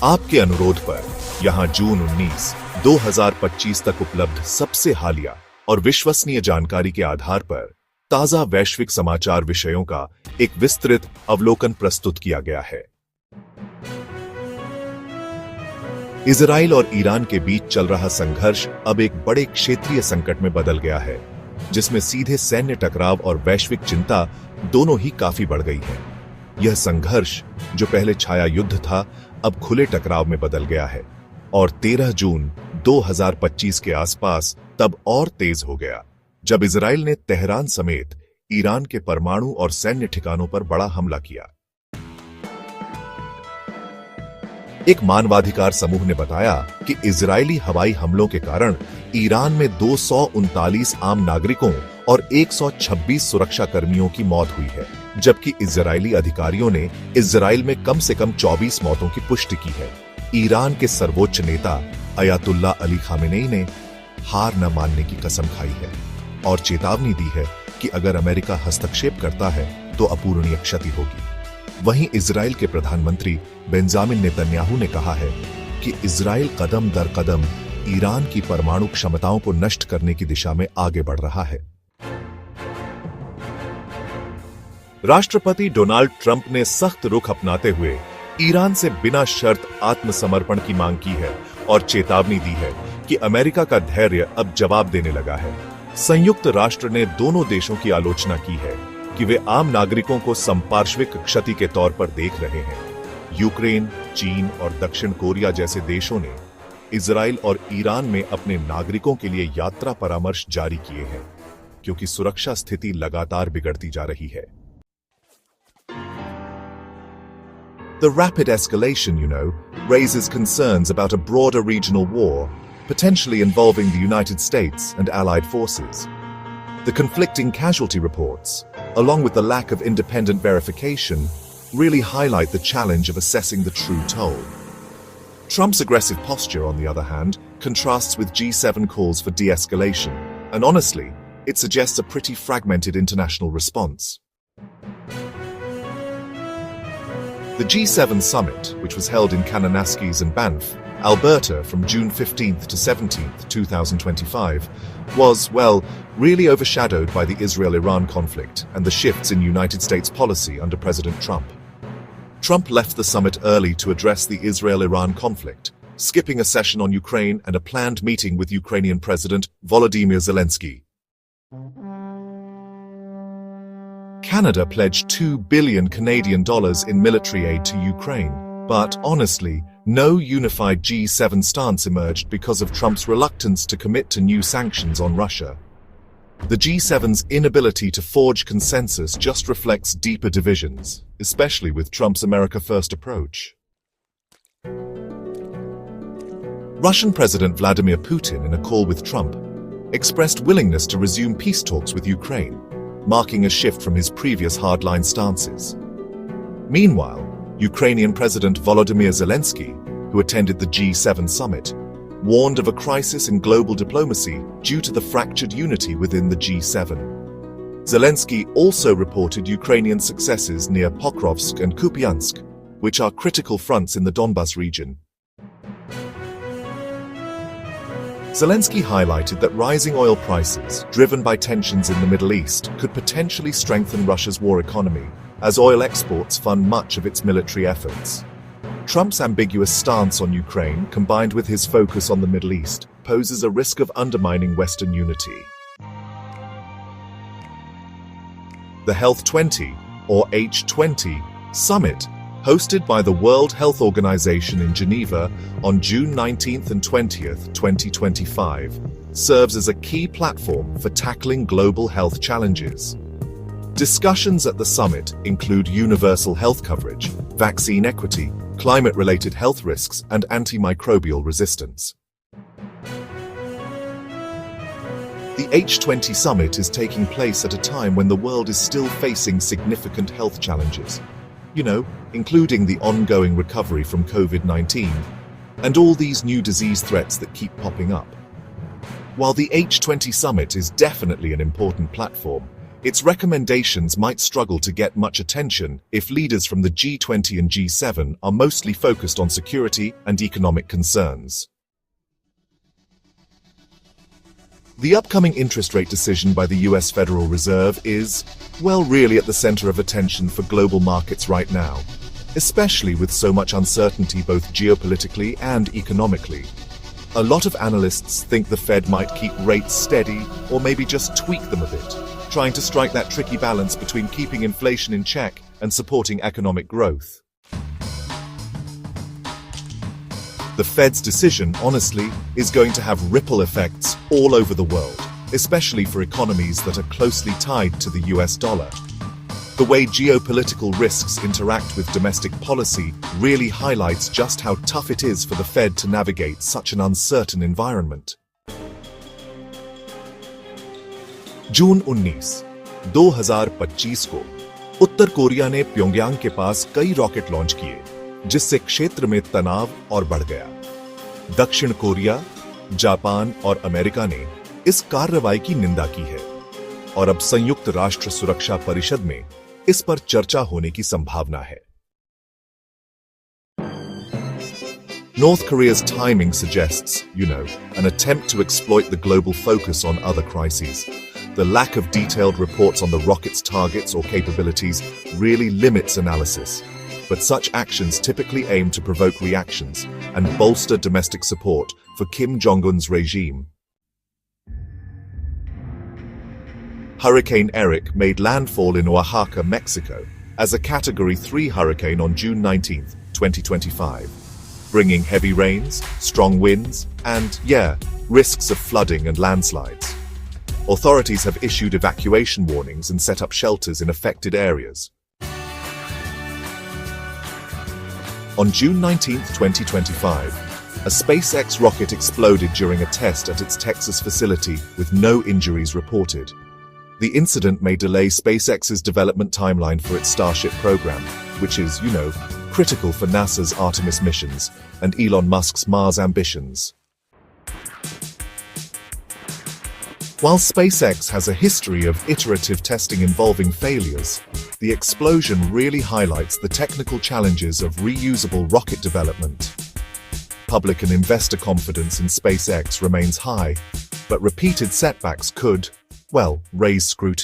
आपके अनुरोध पर यहाँ जून 19, 2025 तक उपलब्ध सबसे हालिया और विश्वसनीय जानकारी के आधार पर ताजा वैश्विक समाचार विषयों का एक विस्तृत अवलोकन प्रस्तुत किया गया है। इजराइल और ईरान के बीच चल रहा संघर्ष अब एक बड़े क्षेत्रीय संकट में बदल गया है, जिसमें सीधे सैन्य टकराव और वैश्विक चिंता दोनों ही काफी बढ़ गई है। यह संघर्ष, जो पहले छाया युद्ध था, अब खुले टकराव में बदल गया है और 13 जून 2025 के आसपास तब और तेज हो गया, जब इजराइल ने तेहरान समेत ईरान के परमाणु और सैन्य ठिकानों पर बड़ा हमला किया। एक मानवाधिकार समूह ने बताया कि इजरायली हवाई हमलों के कारण ईरान में 239 आम नागरिकों और 126 सुरक्षा कर्मियों की मौत हुई है, जबकि इजरायली अधिकारियों ने इजराइल में कम से कम 24 मौतों की पुष्टि की है। ईरान के सर्वोच्च नेता अयातुल्लाह अली खामेनेई ने हार न मानने की कसम खाई है और चेतावनी दी है कि अगर अमेरिका हस्तक्षेप करता है तो अपूरणीय क्षति होगी। वहीं इजराइल के प्रधानमंत्री बेंजामिन नेतन्याहू ने कहा है कि इजराइल कदम दर कदम ईरान की परमाणु क्षमताओं को नष्ट करने की दिशा में आगे बढ़ रहा है। राष्ट्रपति डोनाल्ड ट्रंप ने सख्त रुख अपनाते हुए ईरान से बिना शर्त आत्मसमर्पण की मांग की है और चेतावनी दी है कि अमेरिका का धैर्य अब जवाब देने लगा है। संयुक्त राष्ट्र ने दोनों देशों की आलोचना की है कि वे आम नागरिकों को संपार्श्विक क्षति के तौर पर देख रहे हैं। यूक्रेन, चीन और दक्षिण कोरिया जैसे देशों ने इजराइल और ईरान में अपने नागरिकों के लिए यात्रा परामर्श जारी किए हैं, क्योंकि सुरक्षा स्थिति लगातार बिगड़ती जा रही है। The rapid escalation, raises concerns about a broader regional war, potentially involving the United States and allied forces. The conflicting casualty reports, along with the lack of independent verification, really highlight the challenge of assessing the true toll. Trump's aggressive posture, on the other hand, contrasts with G7 calls for de-escalation, and honestly, it suggests a pretty fragmented international response. The G7 summit, which was held in Kananaskis and Banff, Alberta from June 15th to 17th, 2025, was, really overshadowed by the Israel-Iran conflict and the shifts in United States policy under President Trump. Trump left the summit early to address the Israel-Iran conflict, skipping a session on Ukraine and a planned meeting with Ukrainian President Volodymyr Zelensky. Canada pledged $2 billion in military aid to Ukraine, but honestly, no unified G7 stance emerged because of Trump's reluctance to commit to new sanctions on Russia. The G7's inability to forge consensus just reflects deeper divisions, especially with Trump's America First approach. Russian President Vladimir Putin, in a call with Trump, expressed willingness to resume peace talks with Ukraine, marking a shift from his previous hardline stances. Meanwhile, Ukrainian President Volodymyr Zelensky, who attended the G7 summit, warned of a crisis in global diplomacy due to the fractured unity within the G7. Zelensky also reported Ukrainian successes near Pokrovsk and Kupiansk, which are critical fronts in the Donbas region. Zelensky highlighted that rising oil prices, driven by tensions in the Middle East, could potentially strengthen Russia's war economy, as oil exports fund much of its military efforts. Trump's ambiguous stance on Ukraine, combined with his focus on the Middle East, poses a risk of undermining Western unity. The Health 20, or H20, summit, hosted by the World Health Organization in Geneva on June 19th and 20th, 2025, serves as a key platform for tackling global health challenges. Discussions at the summit include universal health coverage, vaccine equity, climate-related health risks, and antimicrobial resistance. The H20 summit is taking place at a time when the world is still facing significant health challenges, including the ongoing recovery from COVID-19 and all these new disease threats that keep popping up. While the H20 summit is definitely an important platform, its recommendations might struggle to get much attention if leaders from the G20 and G7 are mostly focused on security and economic concerns. The upcoming interest rate decision by the US Federal Reserve is, well, really at the center of attention for global markets right now, especially with so much uncertainty both geopolitically and economically. A lot of analysts think the Fed might keep rates steady or maybe just tweak them a bit, trying to strike that tricky balance between keeping inflation in check and supporting economic growth. The Fed's decision, honestly, is going to have ripple effects all over the world, especially for economies that are closely tied to the US dollar. The way geopolitical risks interact with domestic policy really highlights just how tough it is for the Fed to navigate such an uncertain environment. जून 19, 2025 को उत्तर Korea ने Pyongyang के पास कई rocket launch किए, जिससे क्षेत्र में तनाव और बढ़ गया। दक्षिण कोरिया, जापान और अमेरिका ने इस कार्रवाई की निंदा की है और अब संयुक्त राष्ट्र सुरक्षा परिषद में इस पर चर्चा होने की संभावना है। North Korea's timing suggests, an attempt to exploit the global focus on other crises. The lack of detailed reports on the rocket's targets or capabilities really limits analysis. But such actions typically aim to provoke reactions and bolster domestic support for Kim Jong-un's regime. Hurricane Eric made landfall in Oaxaca, Mexico, as a Category 3 hurricane on June 19, 2025, bringing heavy rains, strong winds, and, risks of flooding and landslides. Authorities have issued evacuation warnings and set up shelters in affected areas. On June 19, 2025, a SpaceX rocket exploded during a test at its Texas facility with no injuries reported. The incident may delay SpaceX's development timeline for its Starship program, which is, critical for NASA's Artemis missions and Elon Musk's Mars ambitions. While SpaceX has a history of iterative testing involving failures, the explosion really highlights the technical challenges of reusable rocket development. Public and investor confidence in SpaceX remains high, but repeated setbacks could, raise scrutiny.